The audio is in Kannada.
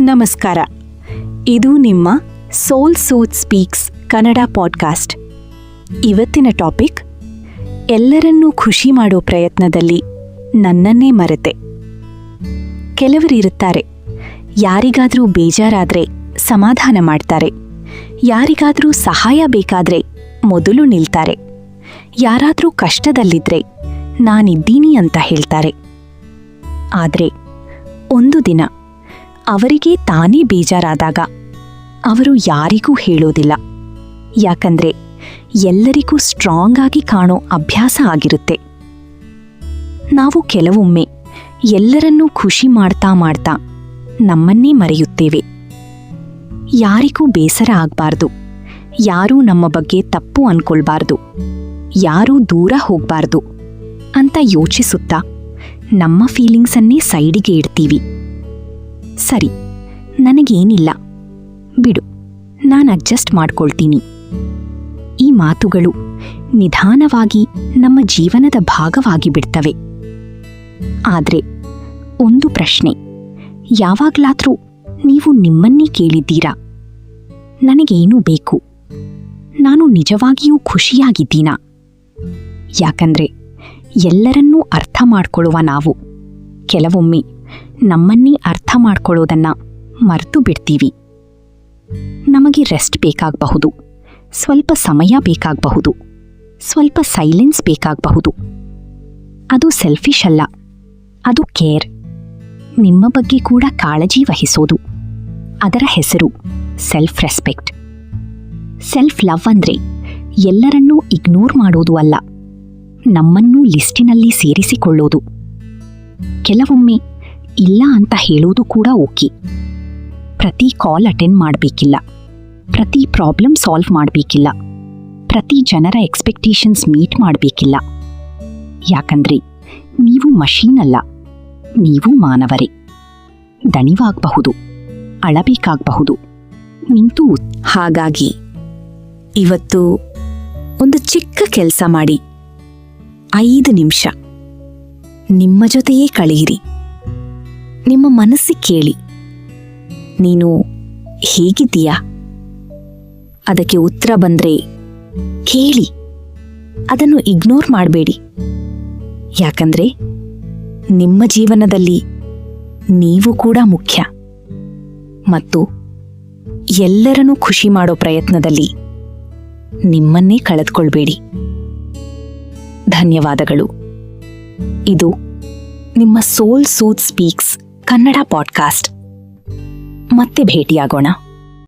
ನಮಸ್ಕಾರ. ಇದು ನಿಮ್ಮ ಸೋಲ್ ಸೂತ್ ಸ್ಪೀಕ್ಸ್ ಕನ್ನಡ ಪಾಡ್ಕಾಸ್ಟ್. ಇವತ್ತಿನ ಟಾಪಿಕ್, ಎಲ್ಲರನ್ನೂ ಖುಷಿ ಮಾಡೋ ಪ್ರಯತ್ನದಲ್ಲಿ ನನ್ನನ್ನೇ ಮರೆತೆ. ಕೆಲವರಿರುತ್ತಾರೆ, ಯಾರಿಗಾದರೂ ಬೇಜಾರಾದರೆ ಸಮಾಧಾನ ಮಾಡ್ತಾರೆ, ಯಾರಿಗಾದರೂ ಸಹಾಯ ಬೇಕಾದರೆ ಮೊದಲು ನಿಲ್ತಾರೆ, ಯಾರಾದರೂ ಕಷ್ಟದಲ್ಲಿದ್ದರೆ ನಾನಿದ್ದೀನಿ ಅಂತ ಹೇಳ್ತಾರೆ. ಆದರೆ ಒಂದು ದಿನ ಅವರಿಗೆ ತಾನೇ ಬೇಜಾರಾದಾಗ ಅವರು ಯಾರಿಗೂ ಹೇಳೋದಿಲ್ಲ. ಯಾಕಂದ್ರೆ ಎಲ್ಲರಿಗೂ ಸ್ಟ್ರಾಂಗ್ ಆಗಿ ಕಾಣೋ ಅಭ್ಯಾಸ ಆಗಿರುತ್ತೆ. ನಾವು ಕೆಲವೊಮ್ಮೆ ಎಲ್ಲರನ್ನೂ ಖುಷಿ ಮಾಡ್ತಾ ಮಾಡ್ತಾ ನಮ್ಮನ್ನೇ ಮರೆಯುತ್ತೇವೆ. ಯಾರಿಗೂ ಬೇಸರ ಆಗಬಾರ್ದು, ಯಾರೂ ನಮ್ಮ ಬಗ್ಗೆ ತಪ್ಪು ಅನ್ಕೊಳ್ಬಾರ್ದು, ಯಾರೂ ದೂರ ಹೋಗಬಾರ್ದು ಅಂತ ಯೋಚಿಸುತ್ತಾ ನಮ್ಮ ಫೀಲಿಂಗ್ಸನ್ನೇ ಸೈಡಿಗೆ ಇಡ್ತೀವಿ. ಸರಿ, ನನಗೇನಿಲ್ಲ, ಬಿಡು, ನಾನು ಅಡ್ಜಸ್ಟ್ ಮಾಡ್ಕೊಳ್ತೀನಿ. ಈ ಮಾತುಗಳು ನಿಧಾನವಾಗಿ ನಮ್ಮ ಜೀವನದ ಭಾಗವಾಗಿ ಬಿಡ್ತವೆ. ಆದರೆ ಒಂದು ಪ್ರಶ್ನೆ, ಯಾವಾಗಲಾದರೂ ನೀವು ನಿಮ್ಮನ್ನೇ ಕೇಳಿದ್ದೀರಾ, ನನಗೇನು ಬೇಕು, ನಾನು ನಿಜವಾಗಿಯೂ ಖುಷಿಯಾಗಿದ್ದೀನಾ? ಯಾಕಂದ್ರೆ ಎಲ್ಲರನ್ನೂ ಅರ್ಥ ಮಾಡ್ಕೊಳ್ಳುವ ನಾವು ಕೆಲವೊಮ್ಮೆ ನಮ್ಮನ್ನೇ ಅರ್ಥ ಮಾಡ್ಕೊಳ್ಳೋದನ್ನ ಮರೆತು ಬಿಡ್ತೀವಿ. ನಮಗೆ ರೆಸ್ಟ್ ಬೇಕಾಗಬಹುದು, ಸ್ವಲ್ಪ ಸಮಯ ಬೇಕಾಗಬಹುದು, ಸ್ವಲ್ಪ ಸೈಲೆನ್ಸ್ ಬೇಕಾಗಬಹುದು. ಅದು ಸೆಲ್ಫಿಶ್ ಅಲ್ಲ, ಅದು ಕೇರ್. ನಿಮ್ಮ ಬಗ್ಗೆ ಕೂಡ ಕಾಳಜಿ ವಹಿಸೋದು. ಅದರ ಹೆಸರು ಸೆಲ್ಫ್ ರೆಸ್ಪೆಕ್ಟ್. ಸೆಲ್ಫ್ ಲವ್ ಅಂದ್ರೆ ಎಲ್ಲರನ್ನೂ ಇಗ್ನೋರ್ ಮಾಡೋದು ಅಲ್ಲ, ನಮ್ಮನ್ನೂ ಲಿಸ್ಟಿನಲ್ಲಿ ಸೇರಿಸಿಕೊಳ್ಳೋದು. ಕೆಲವೊಮ್ಮೆ ಇಲ್ಲ ಅಂತ ಹೇಳೋದು ಕೂಡ ಓಕೆ. ಪ್ರತಿ ಕಾಲ್ ಅಟೆಂಡ್ ಮಾಡಬೇಕಿಲ್ಲ, ಪ್ರತಿ ಪ್ರಾಬ್ಲಮ್ ಸಾಲ್ವ್ ಮಾಡಬೇಕಿಲ್ಲ, ಪ್ರತಿ ಜನರ ಎಕ್ಸ್ಪೆಕ್ಟೇಷನ್ಸ್ ಮೀಟ್ ಮಾಡಬೇಕಿಲ್ಲ. ಯಾಕಂದ್ರೆ ನೀವು ಮಷೀನ್ ಅಲ್ಲ, ನೀವು ಮಾನವರೇ. ದಣಿವಾಗಬಹುದು, ಅಳಬೇಕಾಗಬಹುದು, ನಿಂತು. ಹಾಗಾಗಿ ಇವತ್ತು ಒಂದು ಚಿಕ್ಕ ಕೆಲಸ ಮಾಡಿ, 5 ನಿಮಿಷ ನಿಮ್ಮ ಜೊತೆಯೇ ಕಳೆಯಿರಿ. ನಿಮ್ಮ ಮನಸ್ಸಿಗೆ ಕೇಳಿ, ನೀನು ಹೇಗಿದ್ದೀಯಾ? ಅದಕ್ಕೆ ಉತ್ತರ ಬಂದ್ರೆ ಕೇಳಿ, ಅದನ್ನು ಇಗ್ನೋರ್ ಮಾಡಬೇಡಿ. ಯಾಕಂದ್ರೆ ನಿಮ್ಮ ಜೀವನದಲ್ಲಿ ನೀವು ಕೂಡ ಮುಖ್ಯ. ಮತ್ತು ಎಲ್ಲರನ್ನೂ ಖುಷಿ ಮಾಡೋ ಪ್ರಯತ್ನದಲ್ಲಿ ನಿಮ್ಮನ್ನೇ ಕಳೆದುಕೊಳ್ಬೇಡಿ. ಧನ್ಯವಾದಗಳು. ಇದು ನಿಮ್ಮ ಸೋಲ್ ಸೂತ್ ಸ್ಪೀಕ್ಸ್ ಕನ್ನಡ ಪಾಡ್ಕಾಸ್ಟ್. ಮತ್ತೆ ಭೇಟಿಯಾಗೋಣ.